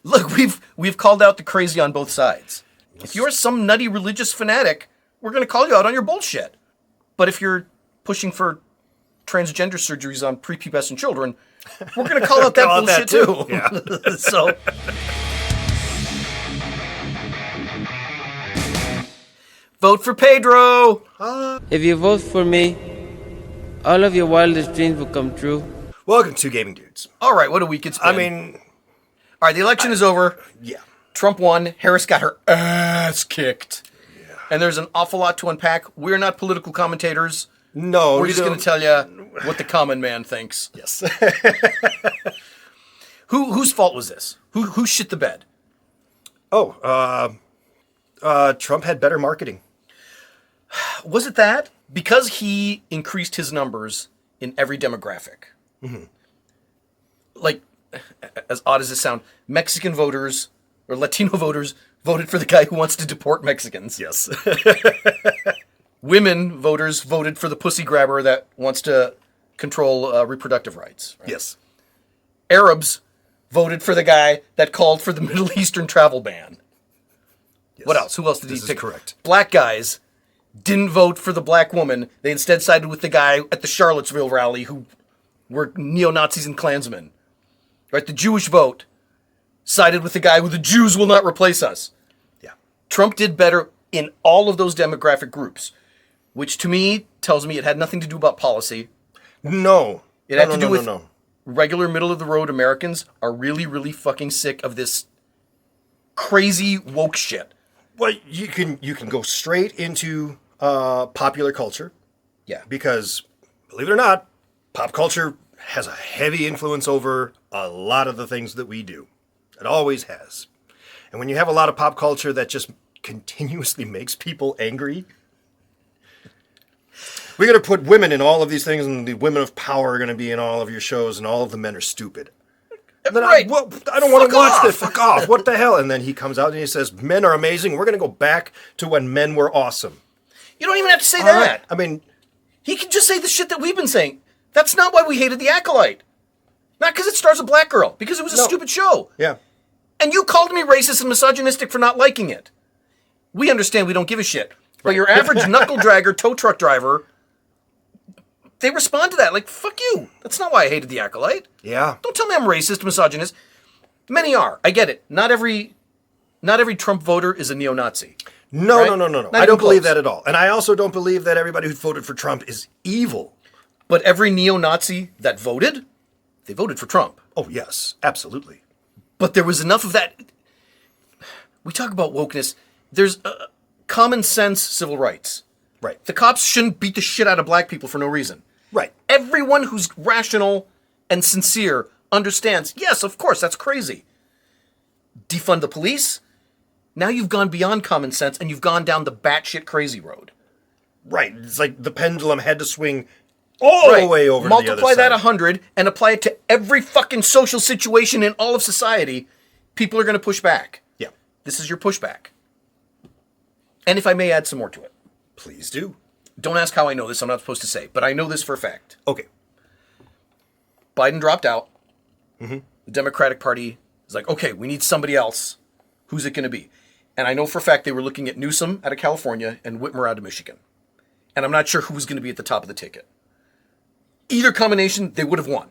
Look, we've called out the crazy on both sides. If you're some nutty religious fanatic, we're going to call you out on your bullshit. But if you're pushing for transgender surgeries on prepubescent children, we're going to call out that bullshit too. Yeah. So, vote for Pedro. If you vote for me, all of your wildest dreams will come true. Welcome to Gaming Dudes. All right, what a week it's been. I mean, all right, the election is over. Yeah. Trump won. Harris got her ass kicked. Yeah. And there's an awful lot to unpack. We're not political commentators. No, we're just going to tell you what the common man thinks. Yes. Whose fault was this? Who shit the bed? Oh, Trump had better marketing. Was it that? Because he increased his numbers in every demographic. Mm-hmm. Like, as odd as it sounds, Mexican voters or Latino voters voted for the guy who wants to deport Mexicans. Yes. Women voters voted for the pussy grabber that wants to control reproductive rights. Right? Yes. Arabs voted for the guy that called for the Middle Eastern travel ban. Yes. What else? Who else did he pick? This is correct. Black guys didn't vote for the black woman. They instead sided with the guy at the Charlottesville rally who were neo-Nazis and Klansmen. Right? The Jewish vote sided with the guy who the Jews will not replace us. Yeah. Trump did better in all of those demographic groups, which to me tells me it had nothing to do about policy. No. It had to do with regular middle-of-the-road Americans are really, really fucking sick of this crazy woke shit. Well, you can go straight into popular culture. Yeah. Because, believe it or not, pop culture has a heavy influence over a lot of the things that we do. It always has. And when you have a lot of pop culture that just continuously makes people angry, we're going to put women in all of these things, and the women of power are going to be in all of your shows, and all of the men are stupid. And then right. I don't want to watch this. Fuck off. What the hell? And then he comes out and he says, men are amazing. We're going to go back to when men were awesome. You don't even have to say that. Right. I mean, he can just say the shit that we've been saying. That's not why we hated The Acolyte. Not because it stars a black girl. Because it was a stupid show. Yeah. And you called me racist and misogynistic for not liking it. We understand we don't give a shit. But your average knuckle dragger, tow truck driver, they respond to that like, fuck you. That's not why I hated The Acolyte. Yeah. Don't tell me I'm racist, misogynist. Many are. I get it. Not every Trump voter is a neo-Nazi. No, right? no. I don't believe that at all. And I also don't believe that everybody who voted for Trump is evil. But every neo-Nazi that voted, they voted for Trump. Oh, yes. Absolutely. But there was enough of that. We talk about wokeness. There's common sense civil rights. Right. The cops shouldn't beat the shit out of black people for no reason. Right. Everyone who's rational and sincere understands, yes, of course, that's crazy. Defund the police? Now you've gone beyond common sense and you've gone down the batshit crazy road. Right. It's like the pendulum had to swing all the way over to the other side. Multiply that 100 and apply it to every fucking social situation in all of society. People are going to push back. Yeah. This is your pushback. And if I may add some more to it. Please do. Don't ask how I know this. I'm not supposed to say. But I know this for a fact. Okay. Biden dropped out. Mm-hmm. The Democratic Party is like, okay, we need somebody else. Who's it going to be? And I know for a fact they were looking at Newsom out of California and Whitmer out of Michigan. And I'm not sure who was going to be at the top of the ticket. Either combination, they would have won.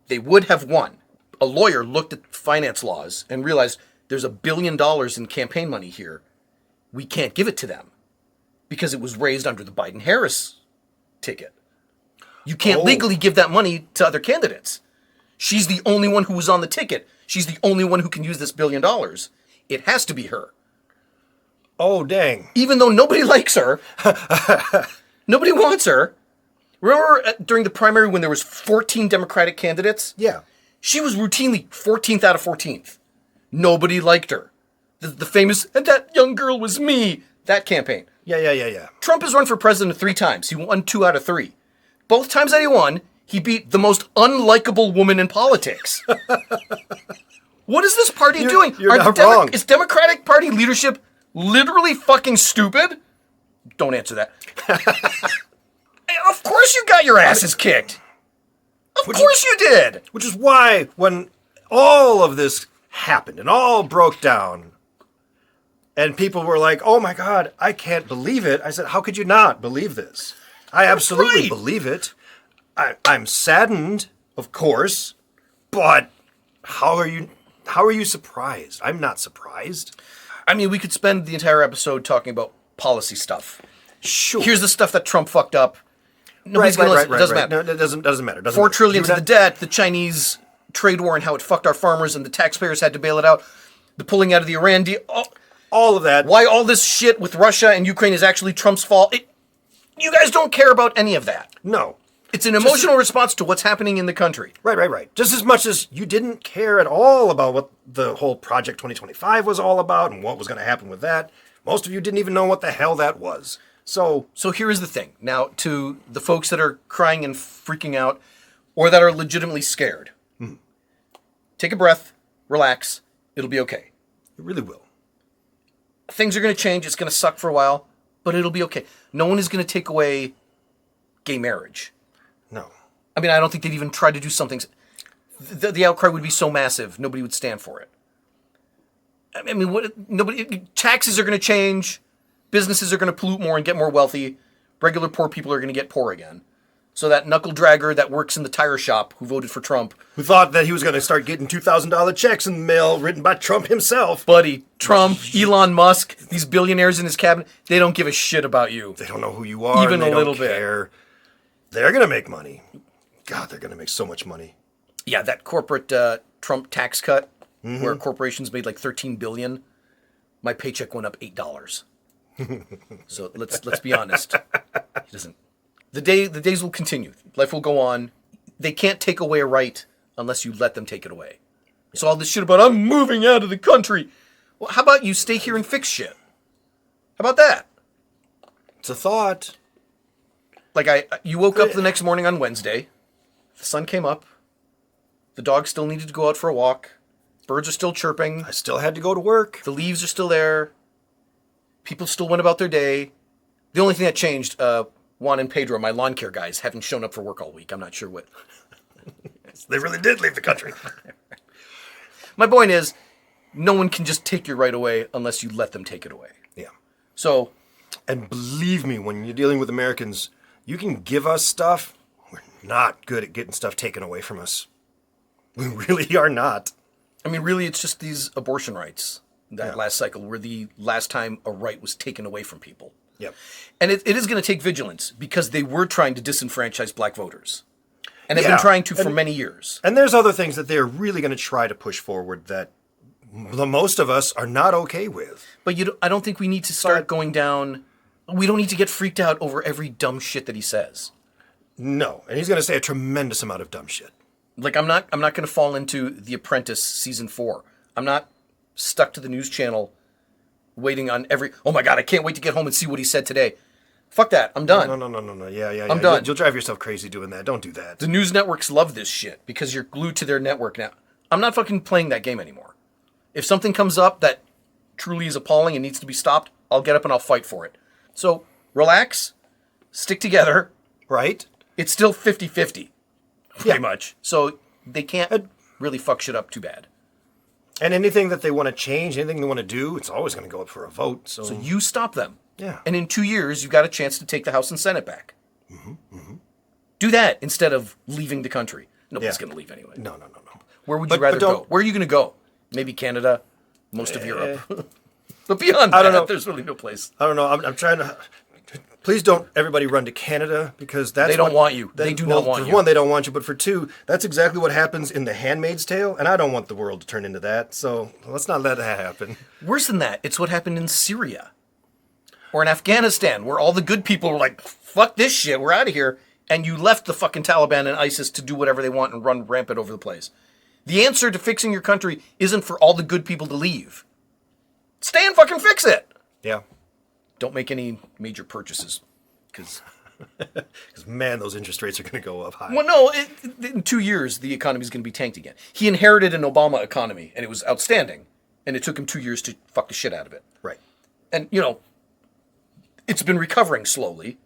They would have won. A lawyer looked at finance laws and realized there's $1 billion in campaign money here. We can't give it to them because it was raised under the Biden-Harris ticket. You can't legally give that money to other candidates. She's the only one who was on the ticket. She's the only one who can use this $1 billion. It has to be her. Oh, dang. Even though nobody likes her. Nobody wants her. Remember during the primary when there was 14 Democratic candidates? Yeah. She was routinely 14th out of 14th. Nobody liked her. The famous, and that young girl was me, that campaign. Yeah. Trump has run for president 3 times. He won 2 out of 3. Both times that he won, he beat the most unlikable woman in politics. What is this party doing? You're not wrong. Is Democratic Party leadership literally fucking stupid? Don't answer that. Of course you got your asses kicked. Of course you did. Which is why when all of this happened and all broke down, and people were like, "Oh my God, I can't believe it," I said, "How could you not believe this? I absolutely right. believe it. I'm saddened, of course, but how are you surprised? I'm not surprised." I mean, we could spend the entire episode talking about policy stuff. Sure. Here's the stuff that Trump fucked up. Nobody's going to listen. It doesn't matter. No, it doesn't matter. $4 trillion to the debt, the Chinese trade war and how it fucked our farmers and the taxpayers had to bail it out, the pulling out of the Iran deal. All of that. Why all this shit with Russia and Ukraine is actually Trump's fault. You guys don't care about any of that. No. It's an emotional response to what's happening in the country. Right. Just as much as you didn't care at all about what the whole Project 2025 was all about and what was going to happen with that. Most of you didn't even know what the hell that was. So here is the thing. Now, to the folks that are crying and freaking out or that are legitimately scared, take a breath, relax, it'll be okay. it really will. Things are going to change. It's going to suck for a while, but it'll be okay. No one is going to take away gay marriage. No. I mean, I don't think they'd even try to do something. The outcry would be so massive, nobody would stand for it. I mean, taxes are going to change. Businesses are going to pollute more and get more wealthy. Regular poor people are going to get poor again. So that knuckle dragger that works in the tire shop who voted for Trump. Who thought that he was going to start getting $2,000 checks in the mail written by Trump himself. Buddy, Trump, Elon Musk, these billionaires in his cabinet, they don't give a shit about you. They don't know who you are. Even and they a little don't care. They're going to make money. God, they're going to make so much money. Yeah, that corporate Trump tax cut where corporations made like $13 billion. My paycheck went up $8. So let's be honest. He doesn't. The days will continue. Life will go on. They can't take away a right unless you let them take it away. So all this shit about I'm moving out of the country. Well, how about you stay here and fix shit? How about that? It's a thought. Like you woke up the next morning on Wednesday. The sun came up. The dog still needed to go out for a walk. Birds are still chirping. I still had to go to work. The leaves are still there. People still went about their day. The only thing that changed, Juan and Pedro, my lawn care guys, haven't shown up for work all week. I'm not sure what. They really did leave the country. My point is, no one can just take your right away unless you let them take it away. Yeah. So. And believe me, when you're dealing with Americans, you can give us stuff. We're not good at getting stuff taken away from us. We really are not. I mean, really, it's just these abortion rights. That last cycle were the last time a right was taken away from people. Yep. And it is going to take vigilance because they were trying to disenfranchise black voters. And have been trying to for many years. And there's other things that they're really going to try to push forward that the most of us are not okay with. But I don't think we need to start going down. We don't need to get freaked out over every dumb shit that he says. No. And he's going to say a tremendous amount of dumb shit. Like, I'm not going to fall into The Apprentice season 4. I'm not stuck to the news channel waiting on oh my God, I can't wait to get home and see what he said today. Fuck that. I'm done. No. Yeah. I'm done. You'll drive yourself crazy doing that. Don't do that. The news networks love this shit because you're glued to their network now. I'm not fucking playing that game anymore. If something comes up that truly is appalling and needs to be stopped, I'll get up and I'll fight for it. So relax, stick together. Right? It's still 50-50, pretty much. So they can't really fuck shit up too bad. And anything that they want to change, anything they want to do, it's always going to go up for a vote. So you stop them. Yeah. And in 2 years, you've got a chance to take the House and Senate back. Do that instead of leaving the country. Nobody's going to leave anyway. No. Where would you rather go? Where are you going to go? Maybe Canada, most of Europe. But beyond that, I don't know. There's really no place. I don't know. I'm trying to... Please don't everybody run to Canada because that's They don't want you. They do not want you. you. For one, they don't want you, but for two, that's exactly what happens in The Handmaid's Tale, and I don't want the world to turn into that, so let's not let that happen. Worse than that, it's what happened in Syria or in Afghanistan, where all the good people were like, fuck this shit, we're out of here, and you left the fucking Taliban and ISIS to do whatever they want and run rampant over the place. The answer to fixing your country isn't for all the good people to leave. Stay and fucking fix it. Yeah. Don't make any major purchases, because man, those interest rates are going to go up high. well, no, in 2 years the economy is going to be tanked again. He inherited an Obama economy, and it was outstanding, and it took him 2 years to fuck the shit out of it. Right. And it's been recovering slowly.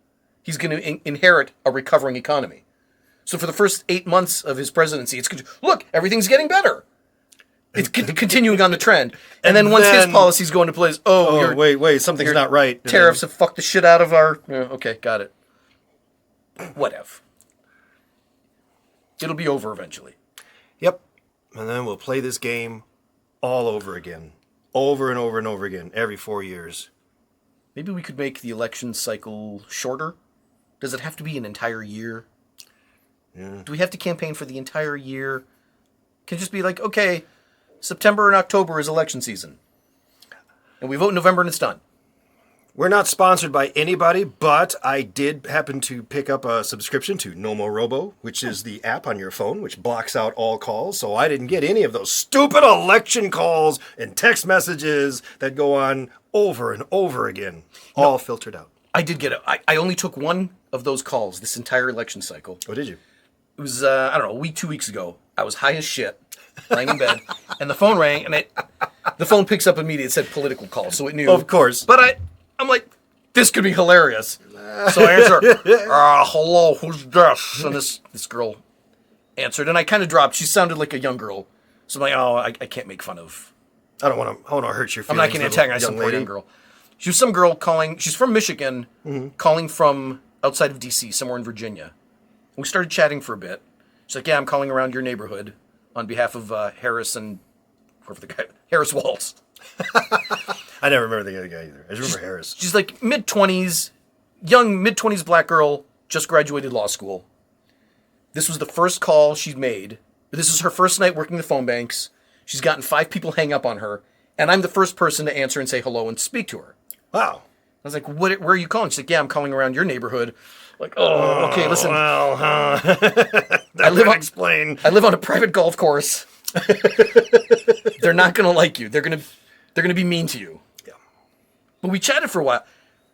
He's going to inherit a recovering economy. So for the first 8 months of his presidency, it's going to look, everything's getting better. It's continuing on the trend. And then once his policies go into place, wait, something's not right. Tariffs have fucked the shit out of our... okay, got it. Whatever. It'll be over eventually. Yep. And then we'll play this game all over again. Over and over and over again, every 4 years. Maybe we could make the election cycle shorter? Does it have to be an entire year? Yeah. Do we have to campaign for the entire year? Can it just be like, okay, September and October is election season. And we vote in November and it's done. We're not sponsored by anybody, but I did happen to pick up a subscription to No More Robo, which is the app on your phone, which blocks out all calls. So I didn't get any of those stupid election calls and text messages that go on over and over again, all filtered out. I did get it. I only took one of those calls this entire election cycle. Oh, did you? It was, I don't know, a week, 2 weeks ago. I was high as shit, laying in bed, and the phone rang, and the phone picks up immediately. It said political call, so it knew. Of course. But I'm like, this could be hilarious. So I answer, hello, who's this? And this girl answered, and I kind of dropped. She sounded like a young girl. So I'm like, oh, I can't make fun of. I don't want to hurt your feelings. I'm not going to antagonize some poor young girl. She was some girl calling. She's from Michigan, calling from outside of D.C., somewhere in Virginia. We started chatting for a bit. She's like, yeah, I'm calling around your neighborhood on behalf of Harris and whoever the guy, Harris Walls. I never remember the other guy either. I just remember Harris. She's like young mid-20s black girl, just graduated law school. This was the first call she'd made. This is her first night working the phone banks. She's gotten 5 people hang up on her, and I'm the first person to answer and say hello and speak to her. Wow. I was like, where are you calling? She's like, yeah, I'm calling around your neighborhood. Like, oh, okay, listen. Well, I live on a private golf course. They're not going to like you. They're going to be mean to you. Yeah. But we chatted for a while.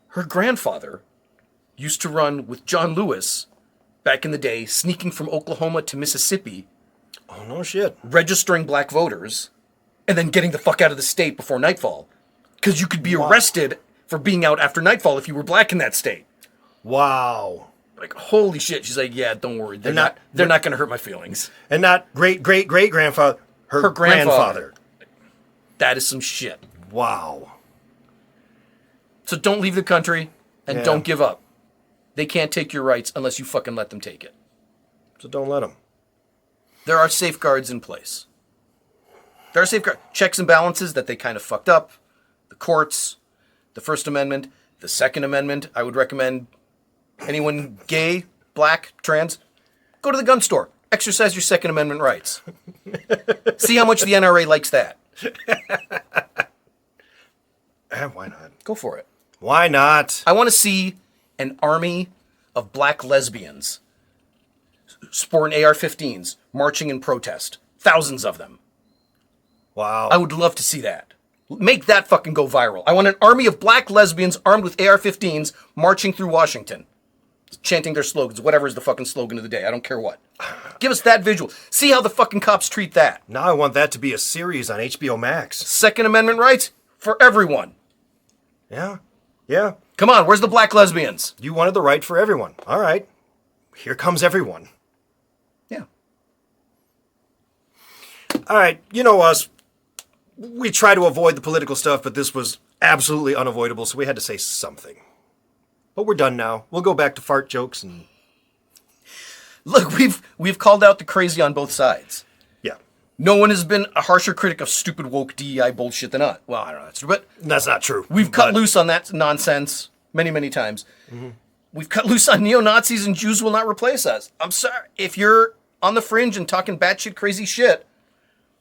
Her grandfather used to run with John Lewis back in the day, sneaking from Oklahoma to Mississippi. Oh, no shit. Registering black voters and then getting the fuck out of the state before nightfall. Because you could be arrested for being out after nightfall if you were black in that state. Wow. Like, holy shit. She's like, yeah, don't worry. They're not going to hurt my feelings. And not great-great-great-grandfather. Her grandfather. That is some shit. Wow. So don't leave the country and don't give up. They can't take your rights unless you fucking let them take it. So don't let them. There are safeguards in place. There are checks and balances that they kind of fucked up. The courts, the First Amendment, the Second Amendment. I would recommend anyone gay, black, trans, go to the gun store. Exercise your Second Amendment rights. See how much the NRA likes that. Why not? Go for it. Why not? I want to see an army of black lesbians sporting AR-15s marching in protest. Thousands of them. Wow. I would love to see that. Make that fucking go viral. I want an army of black lesbians armed with AR-15s marching through Washington. Chanting their slogans, whatever is the fucking slogan of the day. I don't care what. Give us that visual. See how the fucking cops treat that. Now I want that to be a series on HBO Max. Second Amendment rights for everyone. Yeah. Yeah. Come on, where's the black lesbians? You wanted the right for everyone. All right. Here comes everyone. Yeah. All right. You know us. We try to avoid the political stuff, but this was absolutely unavoidable, so we had to say something. But we're done now. We'll go back to fart jokes and... Look, we've called out the crazy on both sides. Yeah. No one has been a harsher critic of stupid woke DEI bullshit than us. Well, I don't know that's true, but... That's not true. We've cut loose on that nonsense many, many times. Mm-hmm. We've cut loose on neo-Nazis and Jews will not replace us. I'm sorry. If you're on the fringe and talking batshit crazy shit,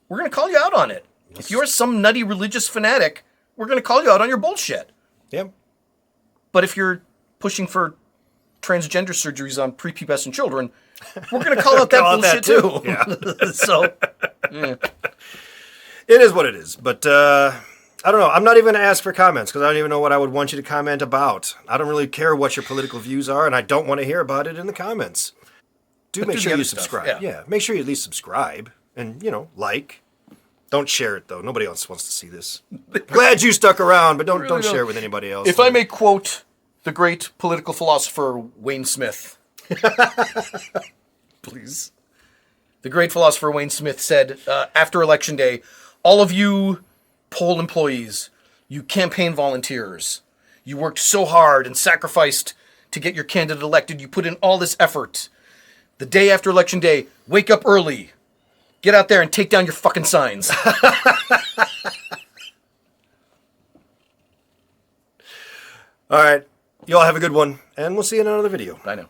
we're going to call you out on it. Yes. If you're some nutty religious fanatic, we're going to call you out on your bullshit. Yeah. But if you're pushing for transgender surgeries on prepubescent children, we're going to call out that bullshit too. Yeah. So, yeah. It is what it is. But I don't know. I'm not even going to ask for comments because I don't even know what I would want you to comment about. I don't really care what your political views are, and I don't want to hear about it in the comments. Make sure you subscribe. Yeah, make sure you at least subscribe and, like. Don't share it, though. Nobody else wants to see this. Glad you stuck around, but don't share it with anybody else. If I may quote the great political philosopher Wayne Smith. Please. The great philosopher Wayne Smith said, after Election Day, All of you poll employees, you campaign volunteers, you worked so hard and sacrificed to get your candidate elected. You put in all this effort. The day after Election Day, wake up early. Get out there and take down your fucking signs. All right. You all have a good one, and we'll see you in another video. I know.